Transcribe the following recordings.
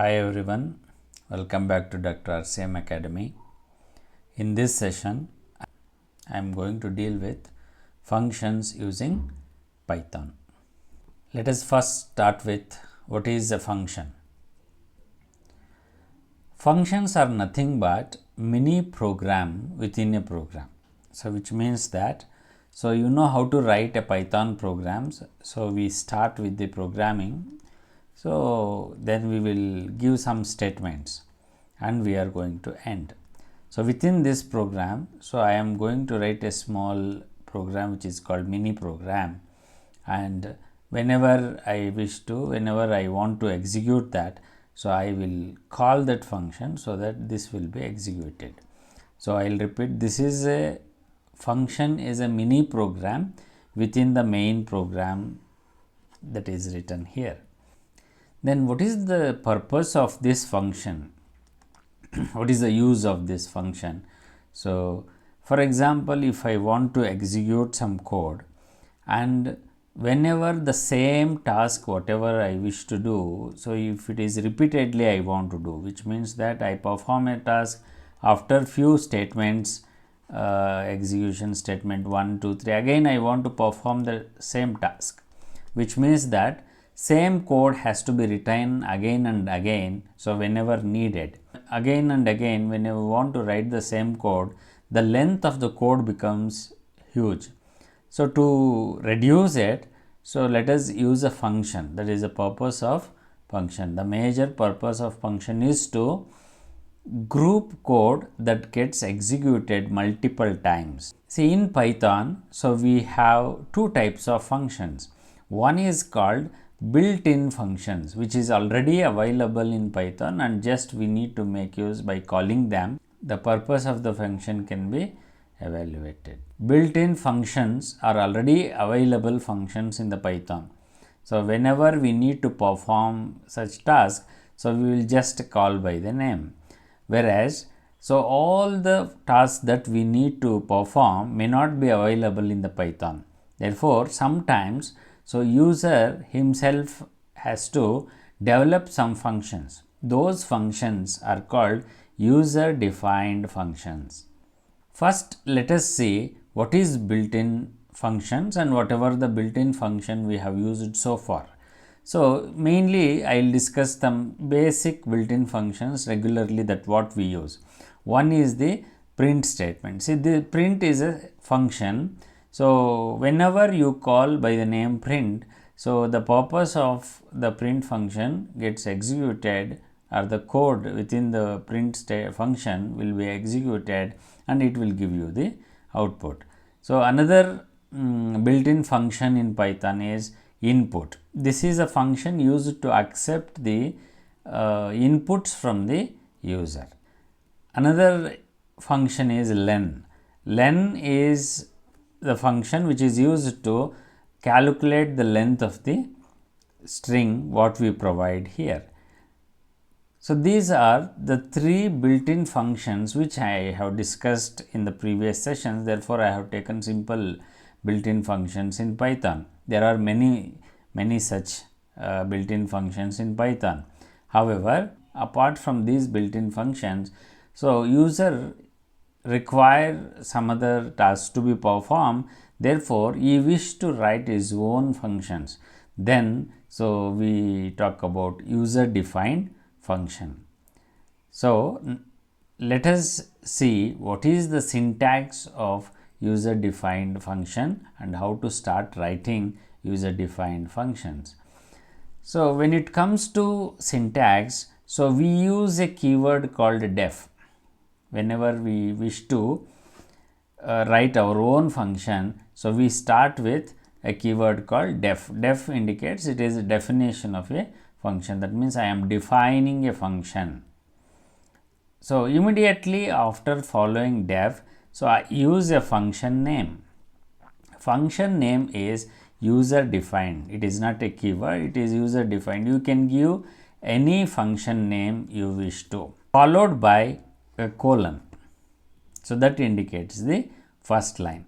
Hi everyone, welcome back to Dr. RCM Academy. In this session, I am going to deal with functions using Python. Let us first start with what is a function. Functions are nothing but mini program within a program. So which means that, you know how to write a Python programs. So we start with the programming. So then we will give some statements and we are going to end. So within this program, I am going to write a small program which is called mini program, and whenever I want to execute that, I will call that function so that this will be executed. So I will repeat, this is a function is a mini program within the main program that is written here. Then what is the purpose of this function? What is the use of this function? So for example, if I want to execute some code, and whenever the same task whatever I wish to do, so if it is repeatedly I want to do, which means that I perform a task after few statements, execution statement 1, 2, 3, again I want to perform the same task, which means that same code has to be written again and again. So whenever needed, again and again, whenever we want to write the same code, the length of the code becomes huge. So to reduce it, let us use a function. That is the purpose of function. The major purpose of function is to group code that gets executed multiple times. See, in Python, we have two types of functions. One is called built-in functions, which is already available in Python, and just we need to make use by calling them. The purpose of the function can be evaluated. Built-in functions are already available functions in the Python. So whenever we need to perform such task, we will just call by the name. Whereas, all the tasks that we need to perform may not be available in the Python. Therefore, sometimes user himself has to develop some functions. Those functions are called user defined functions. First, let us see what is built-in functions and whatever the built-in function we have used so far. So mainly I will discuss some basic built-in functions regularly that what we use. One is the print statement. See, the print is a function. So whenever you call by the name print, the purpose of the print function gets executed, or the code within the print function will be executed and it will give you the output. So another built-in function in Python is input. This is a function used to accept the inputs from the user. Another function is len. Len is the function which is used to calculate the length of the string what we provide here. So these are the three built-in functions which I have discussed in the previous sessions. Therefore, I have taken simple built-in functions in Python. There are many such built-in functions in Python. However, apart from these built-in functions, user require some other tasks to be performed. Therefore, he wish to write his own functions. Then, we talk about user defined function. So let us see what is the syntax of user defined function and how to start writing user defined functions. So when it comes to syntax, we use a keyword called def. Whenever we wish to write our own function, we start with a keyword called def. Def indicates it is a definition of a function. That means I am defining a function. So immediately after following def, I use a function name. Function name is user defined. It is not a keyword, it is user defined. You can give any function name you wish to, followed by a colon. So that indicates the first line.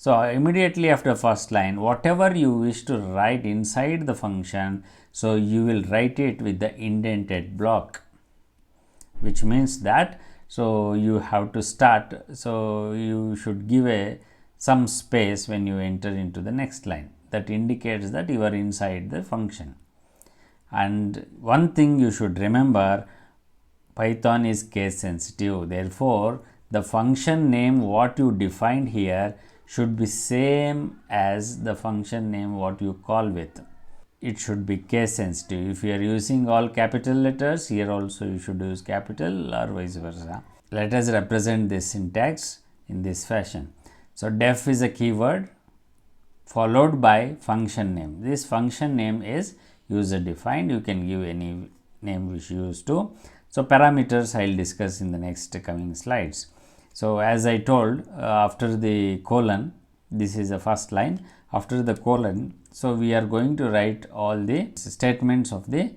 So immediately after first line, whatever you wish to write inside the function, so you will write it with the indented block, which means that so you have to start, so you should give some space when you enter into the next line. That indicates that you are inside the function. And one thing you should remember, Python is case sensitive. Therefore, the function name what you defined here should be same as the function name what you call with. It should be case sensitive. If you are using all capital letters, here also you should use capital or vice versa. Let us represent this syntax in this fashion. So def is a keyword followed by function name. This function name is user defined. You can give any name which you use to. So parameters I will discuss in the next coming slides. So as I told, after the colon, this is the first line. After the colon, so we are going to write all the statements of the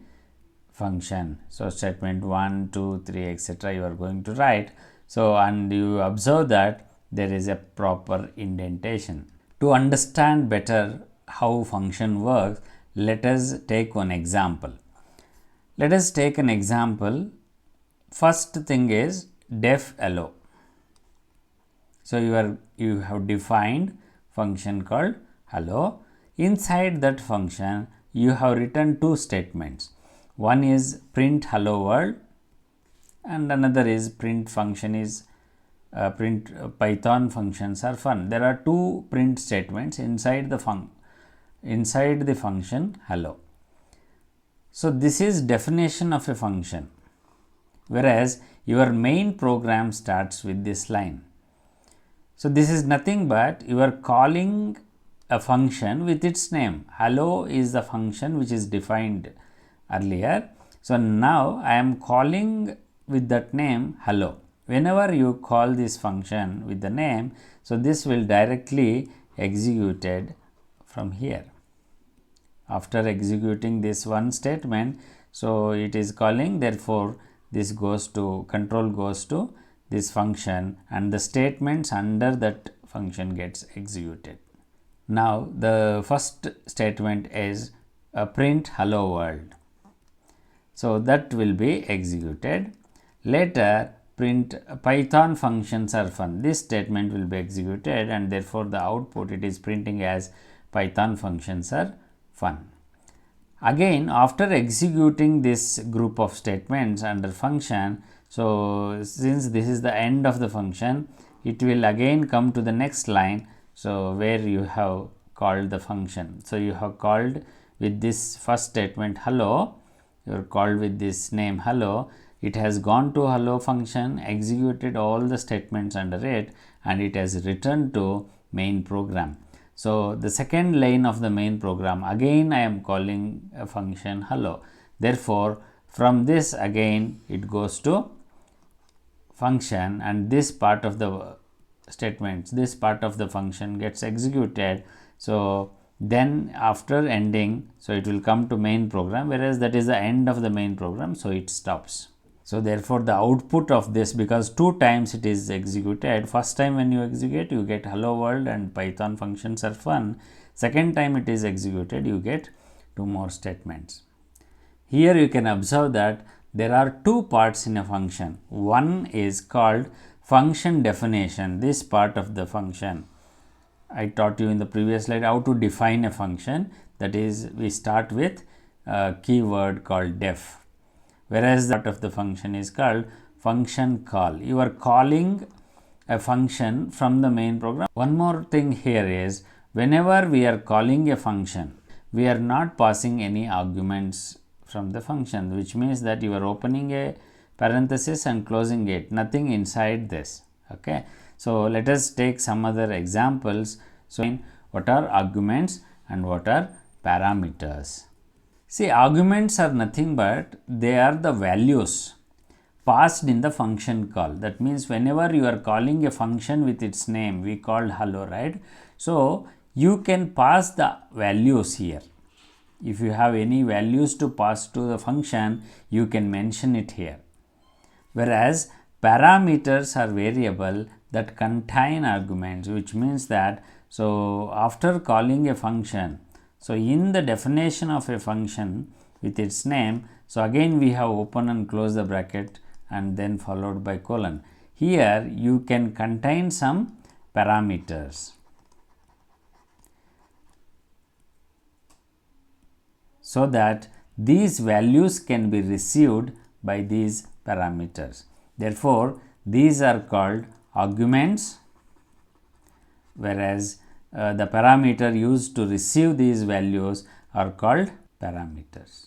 function. So statement 1, 2, 3, etc. you are going to write. So and you observe that there is a proper indentation. To understand better how function works, let us take one example. Let us take an example. First thing is def hello. So you have defined function called hello. Inside that function you have written two statements. One is print hello world and another is print function is print Python functions are fun. There are two print statements inside the function hello. So this is definition of a function, whereas your main program starts with this line. So this is nothing but you are calling a function with its name. Hello is the function which is defined earlier. So now I am calling with that name hello. Whenever you call this function with the name, so this will directly executed from here. After executing this one statement, so it is calling, therefore this goes to control goes to this function and the statements under that function gets executed. Now the first statement is print hello world. So that will be executed. Later print Python functions are fun. This statement will be executed and therefore the output it is printing as Python functions are fun. Again, after executing this group of statements under function, so since this is the end of the function, it will again come to the next line, so where you have called the function. So you have called with this first statement hello, you are called with this name hello, it has gone to hello function, executed all the statements under it and it has returned to main program. So the second line of the main program, again I am calling a function hello. Therefore from this again it goes to function and this part of the statements, this part of the function gets executed. So then after ending, so it will come to main program, whereas that is the end of the main program, so it stops. So therefore the output of this, because two times it is executed, first time when you execute you get hello world and Python functions are fun, second time it is executed you get two more statements. Here you can observe that there are two parts in a function. One is called function definition, this part of the function. I taught you in the previous slide how to define a function, that is we start with a keyword called def. Whereas that of the function is called function call. You are calling a function from the main program. One more thing here is whenever we are calling a function, we are not passing any arguments from the function, which means that you are opening a parenthesis and closing it, nothing inside this. Okay. So let us take some other examples. So what are arguments and what are parameters? See, arguments are nothing but they are the values passed in the function call. That means whenever you are calling a function with its name, we called hello, right? So you can pass the values here. If you have any values to pass to the function, you can mention it here. Whereas parameters are variable, that contain arguments, which means that, so after calling a function, so in the definition of a function with its name, so again we have open and close the bracket and then followed by colon. Here you can contain some parameters. So that these values can be received by these parameters. Therefore, these are called arguments, whereas the parameter used to receive these values are called parameters.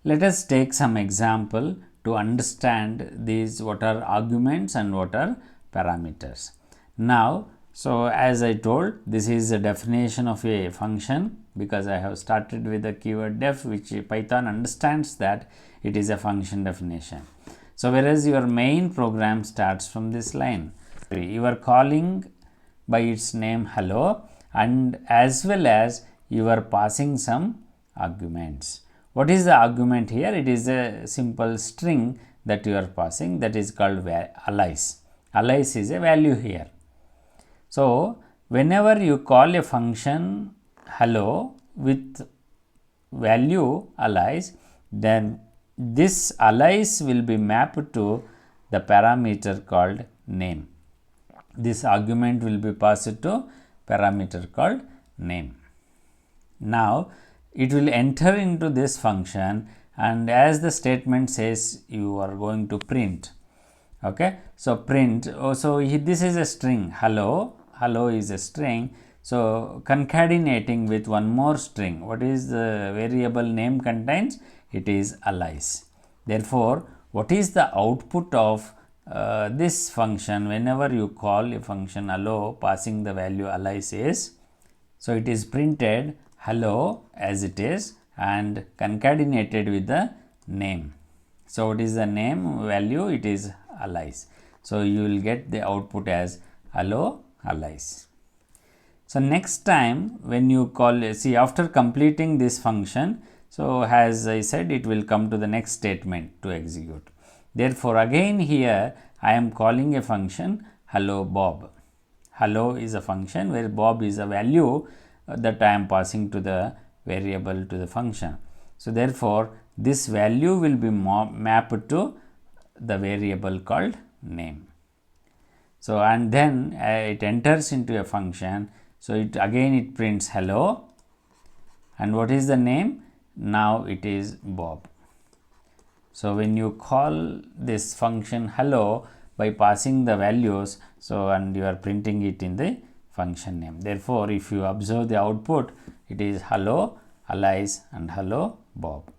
Let us take some example to understand these, what are arguments and what are parameters. Now, so as I told, this is a definition of a function, because I have started with the keyword def, which Python understands that it is a function definition. So whereas your main program starts from this line, you are calling by its name hello, and as well as you are passing some arguments. What is the argument here? It is a simple string that you are passing, that is called alias. Alias is a value here. So whenever you call a function hello with value alias, then this alias will be mapped to the parameter called name. This argument will be passed to parameter called name. Now it will enter into this function, and as the statement says, you are going to print. Okay, so print. This is a string hello. Hello is a string. So concatenating with one more string. What is the variable name contains? It is alias. Therefore, what is the output of this function whenever you call a function hello passing the value alias is? So it is printed hello as it is and concatenated with the name. So what is the name value? It is alias. So you will get the output as hello alias. So next time when you call, see, after completing this function, so as I said, it will come to the next statement to execute. Therefore, again here I am calling a function hello Bob. Hello is a function where Bob is a value that I am passing to the variable to the function. So therefore, this value will be mapped to the variable called name. So and then it enters into a function. So it prints hello, and what is the name? Now it is Bob. So when you call this function hello by passing the values, so and you are printing it in the function name. Therefore, if you observe the output, it is hello alias and hello Bob.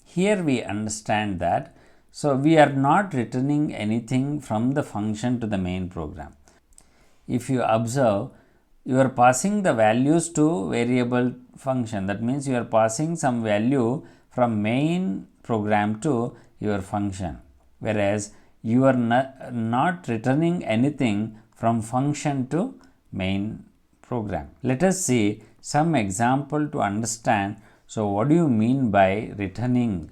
Here we understand that, so we are not returning anything from the function to the main program. If you observe, you are passing the values to variable function. That means you are passing some value from main program to your function, whereas you are not returning anything from function to main program. Let us see some example to understand. So what do you mean by returning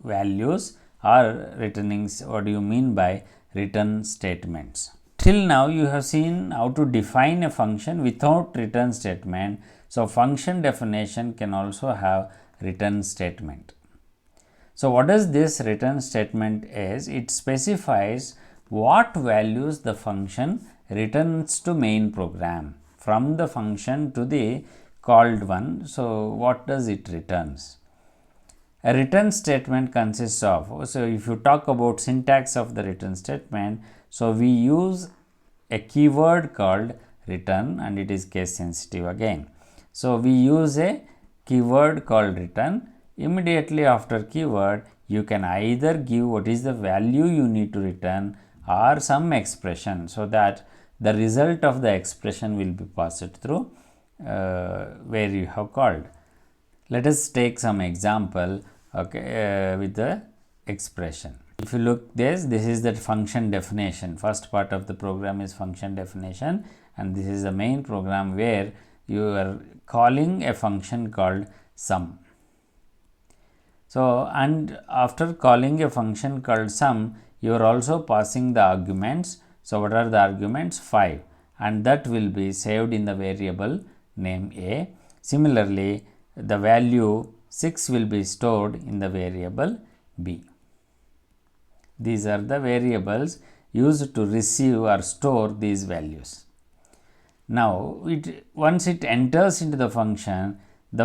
values or returning, what do you mean by return statements? Till now you have seen how to define a function without return statement. So function definition can also have return statement. So what does this return statement is? It specifies what values the function returns to main program from the function to the called one. So what does it returns? A return statement consists of, so if you talk about syntax of the return statement, so we use a keyword called return, and it is case sensitive again. So we use a keyword called return. Immediately after keyword, you can either give what is the value you need to return or some expression, so that the result of the expression will be passed through where you have called. Let us take some example, okay, with the expression. If you look this is the function definition. First part of the program is function definition, and this is the main program where you are calling a function called sum. So and after calling a function called sum, you are also passing the arguments. So what are the arguments? 5, and that will be saved in the variable name A. Similarly, the value 6 will be stored in the variable B. These are the variables used to receive or store these values. Now, once it enters into the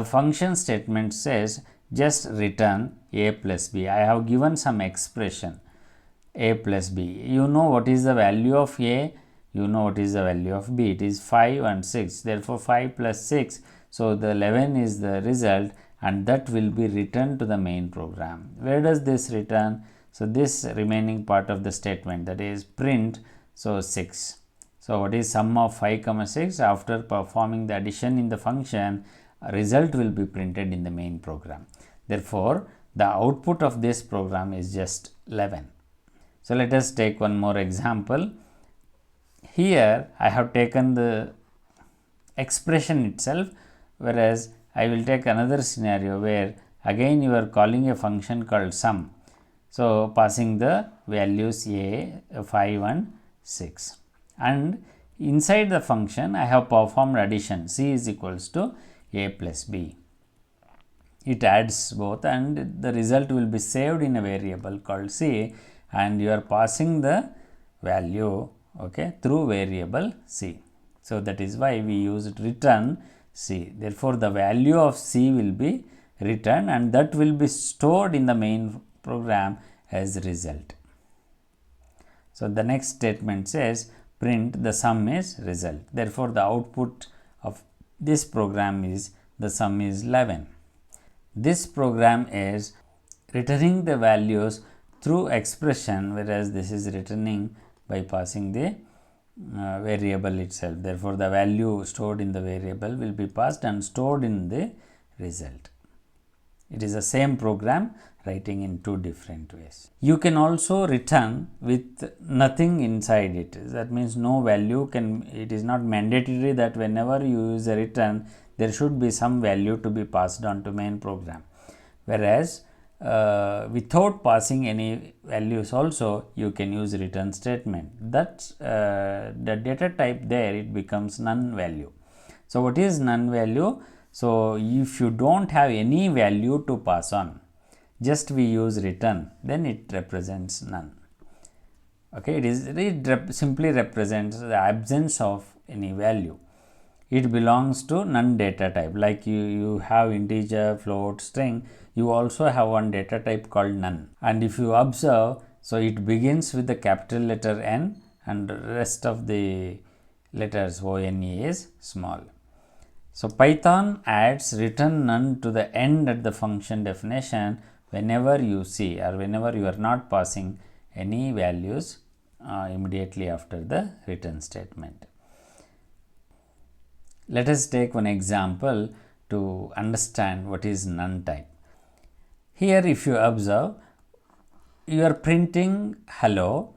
function statement says just return A plus B. I have given some expression A plus B. You know what is the value of A, you know what is the value of B. It is 5 and 6. Therefore, 5 plus 6. So, the 11 is the result, and that will be returned to the main program. Where does this return? So, this remaining part of the statement, that is print, so 6. So, what is sum of 5 comma 6? After performing the addition in the function, a result will be printed in the main program. Therefore, the output of this program is just 11. So, let us take one more example. Here, I have taken the expression itself, whereas I will take another scenario where again you are calling a function called sum. So, passing the values A, 5 and 6, and inside the function I have performed addition. C is equals to A plus B. It adds both, and the result will be saved in a variable called C, and you are passing the value, okay, through variable C. So, that is why we used return C. Therefore, the value of C will be returned, and that will be stored in the main program as result. So, the next statement says print the sum is result. Therefore, the output of this program is the sum is 11. This program is returning the values through expression, whereas this is returning by passing the variable itself. Therefore, the value stored in the variable will be passed and stored in the result. It is the same program, writing in two different ways. You can also return with nothing inside it. That means no value can, it is not mandatory that whenever you use a return, there should be some value to be passed on to main program. Whereas, without passing any values also, you can use return statement. That the data type there, it becomes none value. So, what is none value? So, if you don't have any value to pass on, just we use return, then it represents none. Okay, it simply represents the absence of any value. It belongs to none data type. Like you have integer, float, string, you also have one data type called none. And if you observe, so it begins with the capital letter N, and the rest of the letters ONE is small. So, Python adds return none to the end at the function definition whenever you see, or whenever you are not passing any values immediately after the return statement. Let us take one example to understand what is none type. Here, if you observe, you are printing hello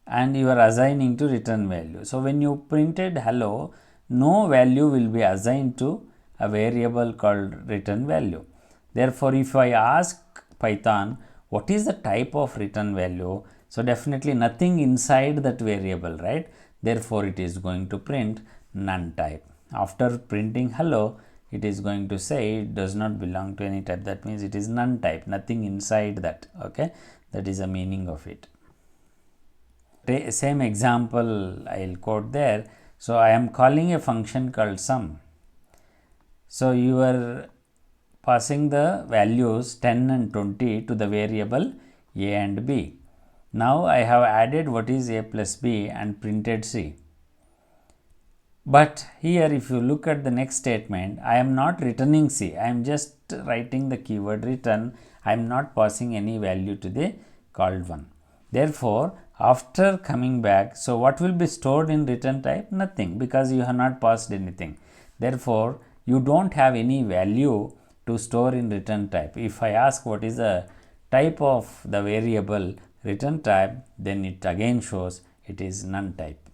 and you are assigning to return value. So, when you printed hello, no value will be assigned to a variable called return value. Therefore, if I ask Python what is the type of return value, so definitely nothing inside that variable, right? Therefore, it is going to print none type. After printing hello, it is going to say it does not belong to any type. That means it is none type, nothing inside that. Okay, that is the meaning of it. Same example I will quote there. So, I am calling a function called sum. So, you are passing the values 10 and 20 to the variable A and B. Now, I have added what is A plus B and printed C. But here, if you look at the next statement, I am not returning C. I am just writing the keyword return. I am not passing any value to the called one. Therefore, after coming back, so what will be stored in return type? Nothing, because you have not passed anything. Therefore, you don't have any value to store in return type. If I ask what is the type of the variable return type, then it again shows it is none type.